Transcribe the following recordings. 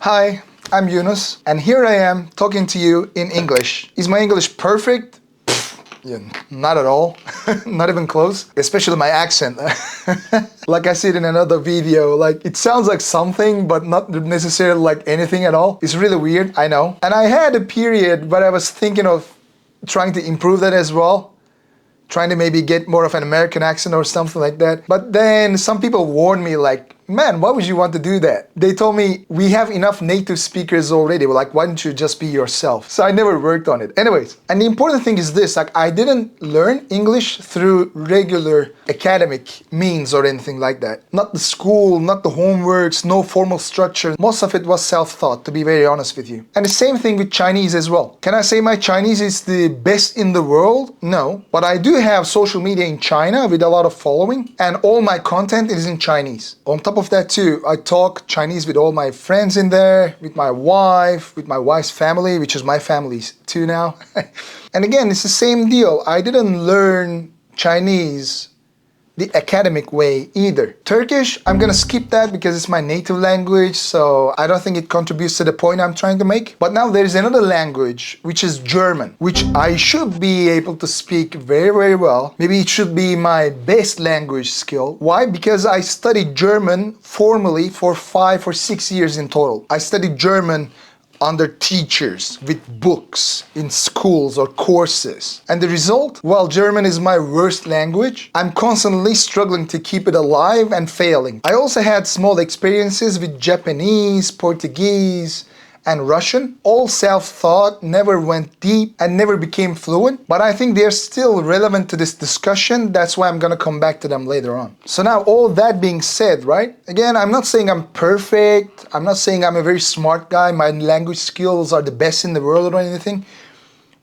Hi, I'm Yunus, and here I am talking to you in English. Is my English perfect? Yeah, not at all. Not even close. Especially my accent. Like I said in another video, like it sounds like something, but not necessarily like anything at all. It's really weird, I know. And I had a period where I was thinking of trying to improve that as well. Trying to maybe get more of an American accent or something like that. But then some people warned me like, man, why would you want to do that? They told me, we have enough native speakers already. We're like, why don't you just be yourself? So I never worked on it. Anyways, and the important thing is this, like I didn't learn English through regular academic means or anything like that. Not the school, not the homeworks, no formal structure. Most of it was self-taught, to be very honest with you. And the same thing with Chinese as well. Can I say my Chinese is the best in the world? No. But I do have social media in China with a lot of following, and all my content is in Chinese. On top of that too, I talk Chinese with all my friends in there, with my wife, with my wife's family, which is my family too now. And again, it's the same deal. I didn't learn Chinese the academic way either. Turkish, I'm gonna skip that because it's my native language, so I don't think it contributes to the point I'm trying to make. But now there is another language, which is German, which I should be able to speak very, very well. Maybe it should be my best language skill. Why? Because I studied German formally for 5 or 6 years in total. I studied German under teachers, with books, in schools or courses. And the result? Well, German is my worst language. I'm constantly struggling to keep it alive and failing. I also had small experiences with Japanese, Portuguese, and Russian. All self-taught, never went deep, and never became fluent. But I think they're still relevant to this discussion. That's why I'm gonna come back to them later on. So now, all that being said, right? Again, I'm not saying I'm perfect. I'm not saying I'm a very smart guy. My language skills are the best in the world or anything.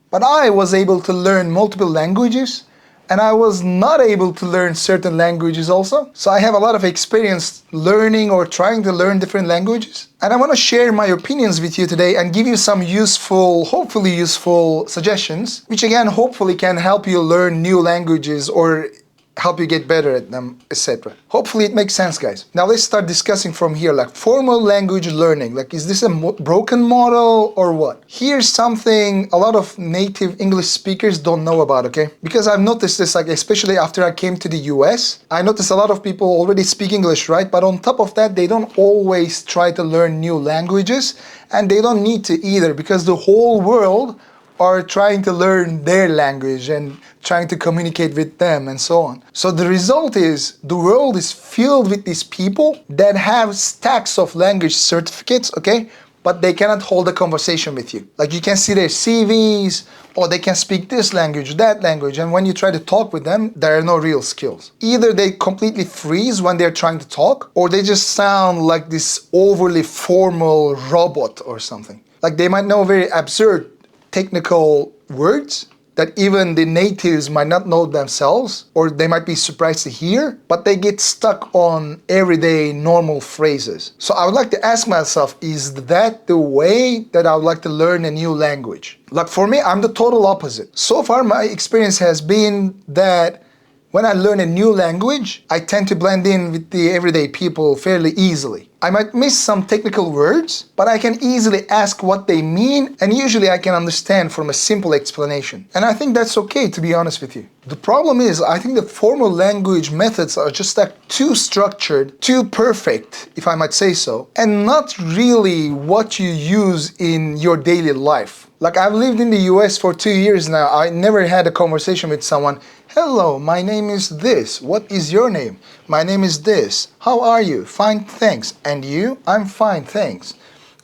But I was able to learn multiple languages, and I was not able to learn certain languages also. So I have a lot of experience learning or trying to learn different languages. And I want to share my opinions with you today and give you some useful, hopefully useful suggestions, which again, hopefully can help you learn new languages or help you get better at them, etc. Hopefully it makes sense, guys. Now let's start discussing from here, like formal language learning. Like, is this a broken model or what? Here's something a lot of native English speakers don't know about, okay? Because I've noticed this, like especially after I came to the US, I noticed a lot of people already speak English, right? But on top of that, they don't always try to learn new languages, and they don't need to either, because the whole world are trying to learn their language and trying to communicate with them and so on. So the result is the world is filled with these people that have stacks of language certificates, okay? But they cannot hold a conversation with you. Like you can see their CVs, or they can speak this language, that language, and when you try to talk with them, there are no real skills. Either they completely freeze when they're trying to talk, or they just sound like this overly formal robot or something. Like they might know very absurd technical words that even the natives might not know themselves, or they might be surprised to hear, but they get stuck on everyday normal phrases. So I would like to ask myself, is that the way that I would like to learn a new language? Like for me, I'm the total opposite. So far, my experience has been that when I learn a new language, I tend to blend in with the everyday people fairly easily. I might miss some technical words, but I can easily ask what they mean, and usually I can understand from a simple explanation. And I think that's okay, to be honest with you. The problem is, I think the formal language methods are just like too structured, too perfect, if I might say so, and not really what you use in your daily life. Like I've lived in the US for 2 years now. I never had a conversation with someone. Hello, my name is this. What is your name? My name is this. How are you? Fine, thanks. And you? I'm fine, thanks.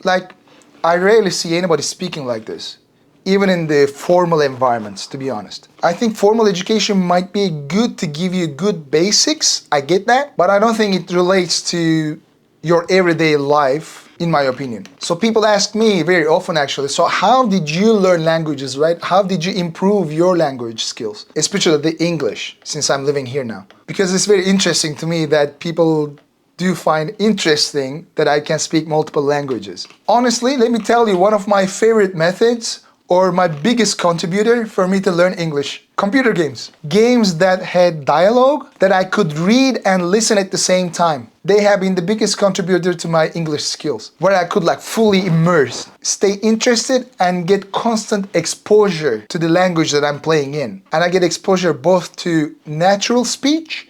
Like, I rarely see anybody speaking like this, even in the formal environments, to be honest. I think formal education might be good to give you good basics. I get that, but I don't think it relates to your everyday life, in my opinion. So people ask me very often actually, so how did you learn languages, right? How did you improve your language skills? Especially the English, since I'm living here now. Because it's very interesting to me that people do find interesting that I can speak multiple languages. Honestly, let me tell you, one of my favorite methods or my biggest contributor for me to learn English? Computer games. Games that had dialogue that I could read and listen at the same time. They have been the biggest contributor to my English skills, where I could like fully immerse, stay interested, and get constant exposure to the language that I'm playing in. And I get exposure both to natural speech,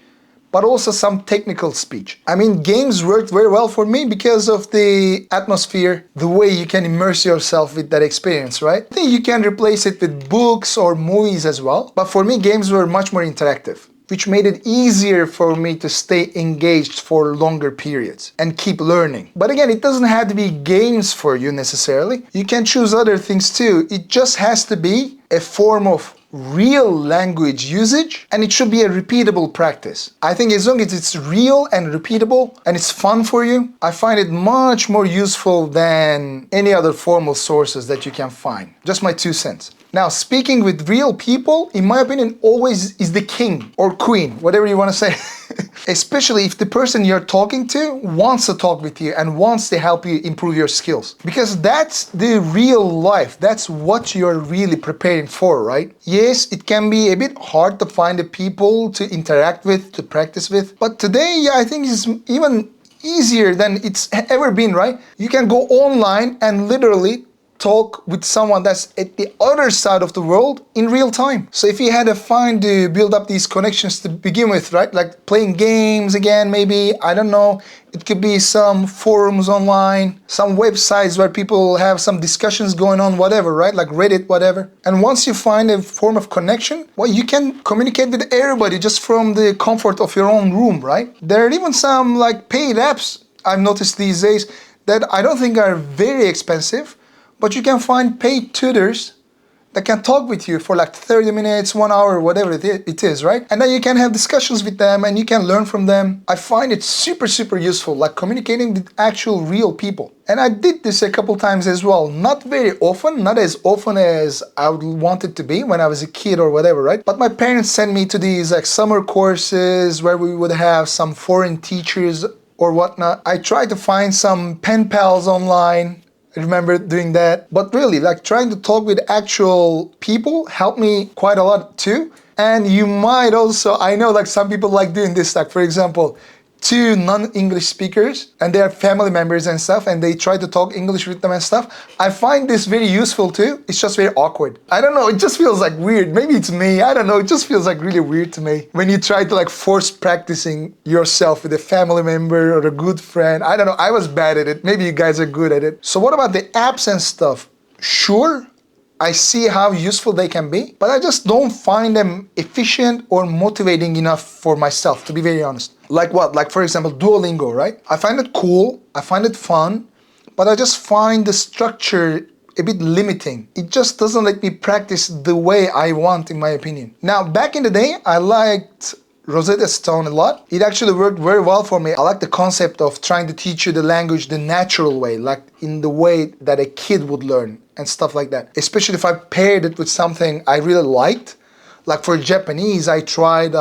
but also some technical speech. I mean, games worked very well for me because of the atmosphere, the way you can immerse yourself with that experience, right? I think you can replace it with books or movies as well, but for me, games were much more interactive, which made it easier for me to stay engaged for longer periods and keep learning. But again, it doesn't have to be games for you necessarily. You can choose other things too. It just has to be a form of real language usage, and it should be a repeatable practice. I think as long as it's real and repeatable and it's fun for you, I find it much more useful than any other formal sources that you can find. Just my 2 cents. Now, speaking with real people, in my opinion, always is the king or queen, whatever you want to say. Especially if the person you're talking to wants to talk with you and wants to help you improve your skills. Because that's the real life. That's what you're really preparing for, right? Yes, it can be a bit hard to find the people to interact with, to practice with. But today, I think it's even easier than it's ever been, right? You can go online and literally talk with someone that's at the other side of the world in real time. So if you had to build up these connections to begin with, right? Like playing games again, maybe, I don't know. It could be some forums online, some websites where people have some discussions going on, whatever, right? Like Reddit, whatever. And once you find a form of connection, well, you can communicate with everybody just from the comfort of your own room, right? There are even some like paid apps I've noticed these days that I don't think are very expensive, but you can find paid tutors that can talk with you for like 30 minutes, 1 hour, whatever it is, right? And then you can have discussions with them and you can learn from them. I find it super, super useful, like communicating with actual real people. And I did this a couple times as well. Not very often, not as often as I would want it to be when I was a kid or whatever, right? But my parents sent me to these like summer courses where we would have some foreign teachers or whatnot. I tried to find some pen pals online. I remember doing that. But really, like trying to talk with actual people helped me quite a lot too. And you might also, I know like some people like doing this, like for example, 2 non-English speakers and they are family members and stuff and they try to talk English with them and stuff. I find this very useful too. It's just very awkward. I don't know, it just feels like weird. Maybe it's me, I don't know. It just feels like really weird to me. When you try to like force practicing yourself with a family member or a good friend. I don't know, I was bad at it. Maybe you guys are good at it. So what about the apps and stuff? Sure, I see how useful they can be, but I just don't find them efficient or motivating enough for myself, to be very honest. Like what? Like for example, Duolingo, right? I find it cool, I find it fun, but I just find the structure a bit limiting. It just doesn't let me practice the way I want, in my opinion. Now, back in the day, I liked Rosetta Stone a lot. It actually worked very well for me. I like the concept of trying to teach you the language the natural way, like in the way that a kid would learn and stuff like that. Especially if I paired it with something I really liked. Like for Japanese, I tried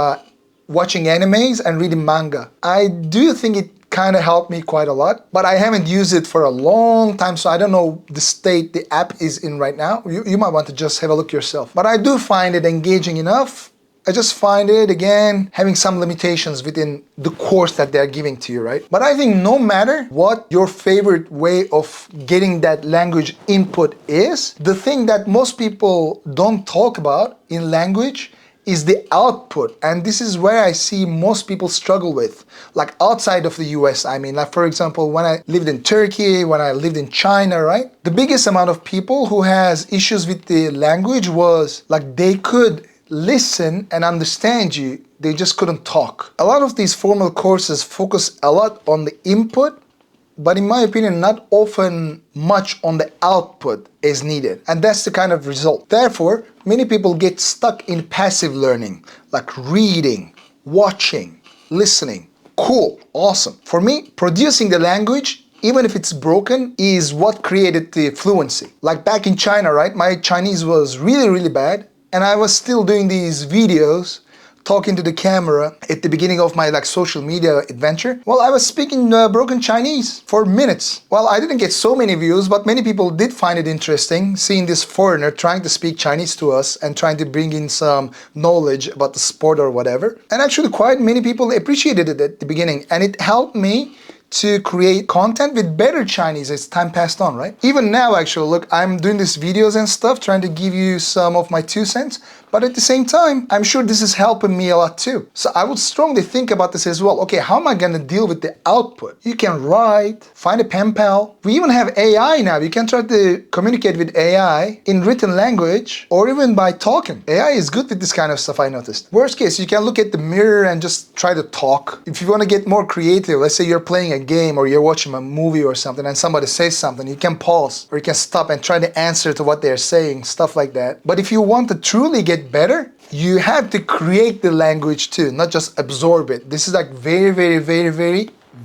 watching animes and reading manga. I do think it kind of helped me quite a lot, but I haven't used it for a long time, so I don't know the state the app is in right now. You might want to just have a look yourself. But I do find it engaging enough. I just find it, again, having some limitations within the course that they're giving to you, right? But I think no matter what your favorite way of getting that language input is, the thing that most people don't talk about in language is the output. And this is where I see most people struggle with, like outside of the US. I mean, like for example, when I lived in Turkey, when I lived in China, right? The biggest amount of people who has issues with the language was like they could listen and understand you, they just couldn't talk. A lot of these formal courses focus a lot on the input, but in my opinion, not often much on the output is needed. And that's the kind of result. Therefore, many people get stuck in passive learning, like reading, watching, listening. Cool, awesome. For me, producing the language, even if it's broken, is what created the fluency. Like back in China, right? My Chinese was really, really bad. And I was still doing these videos talking to the camera at the beginning of my social media adventure. Well, I was speaking broken Chinese for minutes. Well, I didn't get so many views, but many people did find it interesting seeing this foreigner trying to speak Chinese to us and trying to bring in some knowledge about the sport or whatever. And actually quite many people appreciated it at the beginning, and it helped me to create content with better Chinese as time passed on, right? Even now, actually, look, I'm doing these videos and stuff, trying to give you some of my 2 cents, but at the same time, I'm sure this is helping me a lot too. So I would strongly think about this as well. Okay, how am I gonna deal with the output? You can write, find a pen pal. We even have AI now. You can try to communicate with AI in written language or even by talking. AI is good with this kind of stuff, I noticed. Worst case, you can look at the mirror and just try to talk. If you wanna get more creative, let's say you're playing a game or you're watching a movie or something and somebody says something, you can pause or you can stop and try to answer to what they're saying, stuff like that. But if you want to truly get better, you have to create the language too, not just absorb it. This is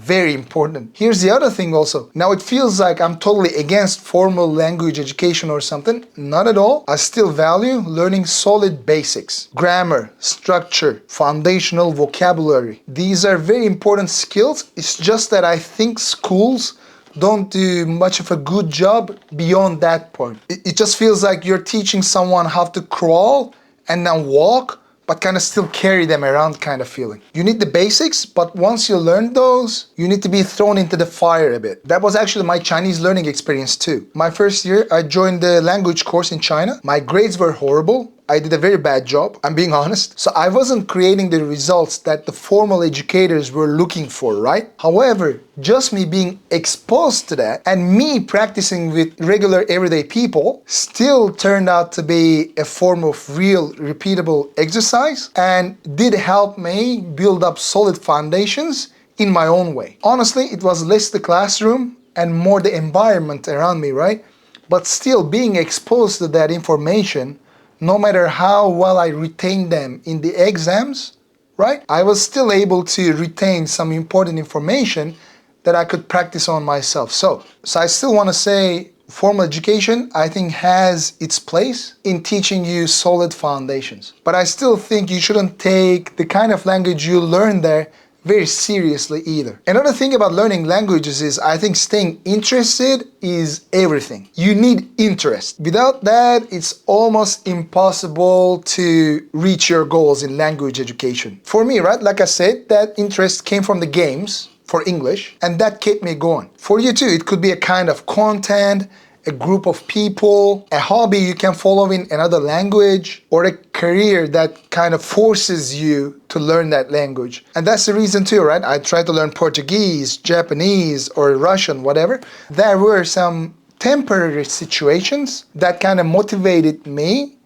very important. Here's the other thing also. Now it feels like I'm totally against formal language education or something. Not at all. I still value learning solid basics. Grammar, structure, foundational vocabulary. These are very important skills. It's just that I think schools don't do much of a good job beyond that point. It just feels like you're teaching someone how to crawl and then walk, but kind of still carry them around kind of feeling. You need the basics, but once you learn those, you need to be thrown into the fire a bit. That was actually my Chinese learning experience too. My first year, I joined the language course in China. My grades were horrible. I did a very bad job, I'm being honest. So I wasn't creating the results that the formal educators were looking for, right? However, just me being exposed to that and me practicing with regular everyday people still turned out to be a form of real repeatable exercise and did help me build up solid foundations in my own way. Honestly, it was less the classroom and more the environment around me, right? But still being exposed to that information, no matter how well I retained them in the exams, right? I was still able to retain some important information that I could practice on myself. So I still want to say formal education, I think, has its place in teaching you solid foundations. But I still think you shouldn't take the kind of language you learn there very seriously either. Another thing about learning languages is I think staying interested is everything. You need interest. Without that, it's almost impossible to reach your goals in language education. For me, right, like I said, that interest came from the games for English, and that kept me going. For you too, it could be a kind of content, a group of people, a hobby you can follow in another language, or a career that kind of forces you to learn that language. And that's the reason too, right? I tried to learn Portuguese, Japanese, or Russian, whatever. There were some temporary situations that kind of motivated me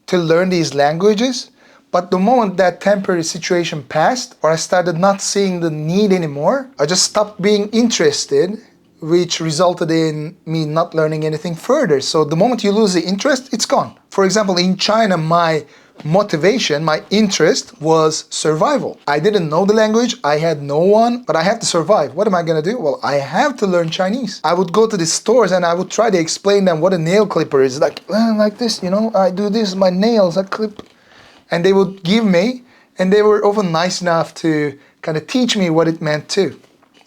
to learn these languages. But the moment that temporary situation passed, or I started not seeing the need anymore, I just stopped being interested, which resulted in me not learning anything further. So the moment you lose the interest, it's gone. For example, in China, my motivation, my interest was survival. I didn't know the language, I had no one, but I had to survive. What am I gonna do? Well, I have to learn Chinese. I would go to the stores and I would try to explain them what a nail clipper is. Like this, I do this, my nails, I clip. And they would give me, and they were often nice enough to kind of teach me what it meant too.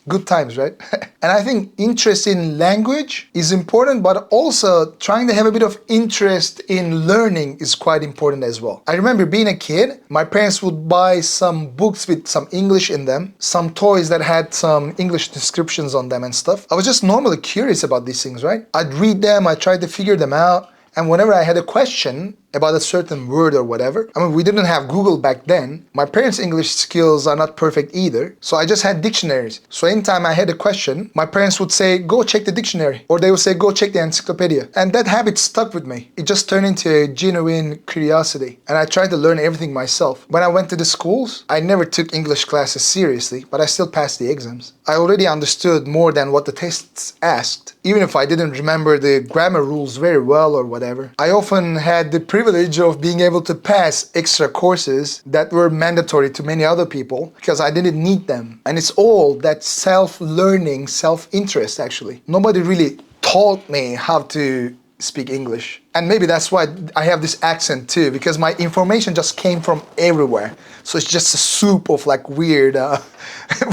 Good times, right? And I think interest in language is important, but also trying to have a bit of interest in learning is quite important as well. I remember being a kid, my parents would buy some books with some English in them, some toys that had some English descriptions on them and stuff. I was just normally curious about these things, right? I'd read them, I tried to figure them out, and whenever I had a question about a certain word or whatever. We didn't have Google back then. My parents' English skills are not perfect either. So I just had dictionaries. So anytime I had a question, my parents would say, go check the dictionary. Or they would say, go check the encyclopedia. And that habit stuck with me. It just turned into a genuine curiosity. And I tried to learn everything myself. When I went to the schools, I never took English classes seriously, but I still passed the exams. I already understood more than what the tests asked, even if I didn't remember the grammar rules very well or whatever. I often had the privilege of being able to pass extra courses that were mandatory to many other people because I didn't need them. And it's all that self-learning, self-interest actually. Nobody really taught me how to speak English. And maybe that's why I have this accent too, because my information just came from everywhere. So it's just a soup of like weird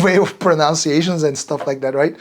way of pronunciations and stuff like that, right?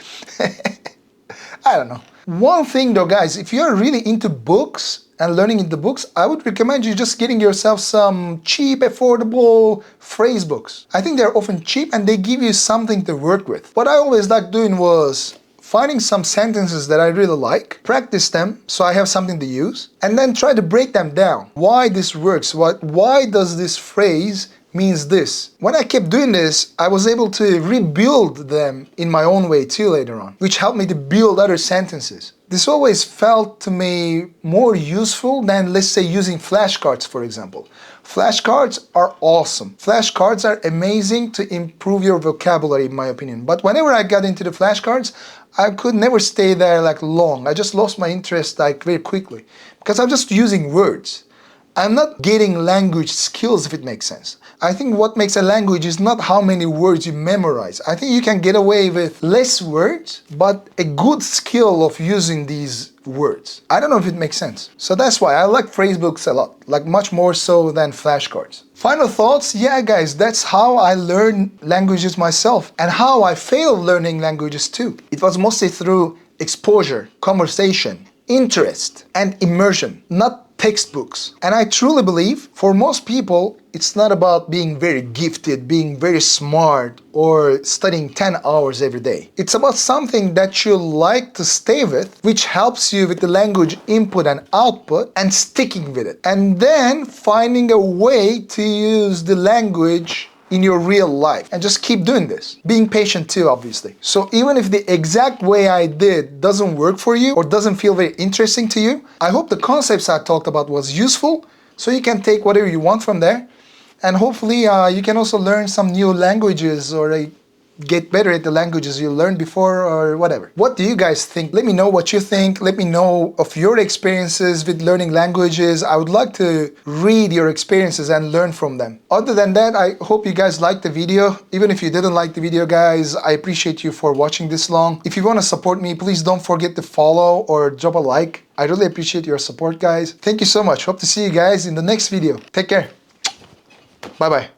I don't know. One thing though, guys, if you're really into books and learning into books, I would recommend you just getting yourself some cheap, affordable phrase books. I think they're often cheap and they give you something to work with. What I always liked doing was finding some sentences that I really like, practice them so I have something to use, and then try to break them down. Why this works, why does this phrase means this. When I kept doing this, I was able to rebuild them in my own way too later on, which helped me to build other sentences. This always felt to me more useful than, let's say, using flashcards, for example. Flashcards are awesome. Flashcards are amazing to improve your vocabulary, in my opinion. But whenever I got into the flashcards, I could never stay there like long. I just lost my interest like very quickly because I'm just using words. I'm not getting language skills, if it makes sense. I think what makes a language is not how many words you memorize. I think you can get away with less words, but a good skill of using these words. I don't know if it makes sense. So that's why I like phrase books a lot, like much more so than flashcards. Final thoughts? Yeah, guys, that's how I learn languages myself and how I failed learning languages too. It was mostly through exposure, conversation, interest, and immersion, not textbooks. And I truly believe for most people, it's not about being very gifted, being very smart, or studying 10 hours every day. It's about something that you like to stay with, which helps you with the language input and output, and sticking with it. And then finding a way to use the language in your real life and just keep doing this. Being patient too, obviously. So even if the exact way I did doesn't work for you or doesn't feel very interesting to you, I hope the concepts I talked about was useful so you can take whatever you want from there, and hopefully you can also learn some new languages or get better at the languages you learned before or whatever. What do you guys think? Let me know what you think. Let me know of your experiences with learning languages. I would like to read your experiences and learn from them. Other than that, I hope you guys liked the video. Even if you didn't like the video, guys, I appreciate you for watching this long. If you want to support me, please don't forget to follow or drop a like. I really appreciate your support, guys. Thank you so much. Hope to see you guys in the next video. Take care. Bye-bye.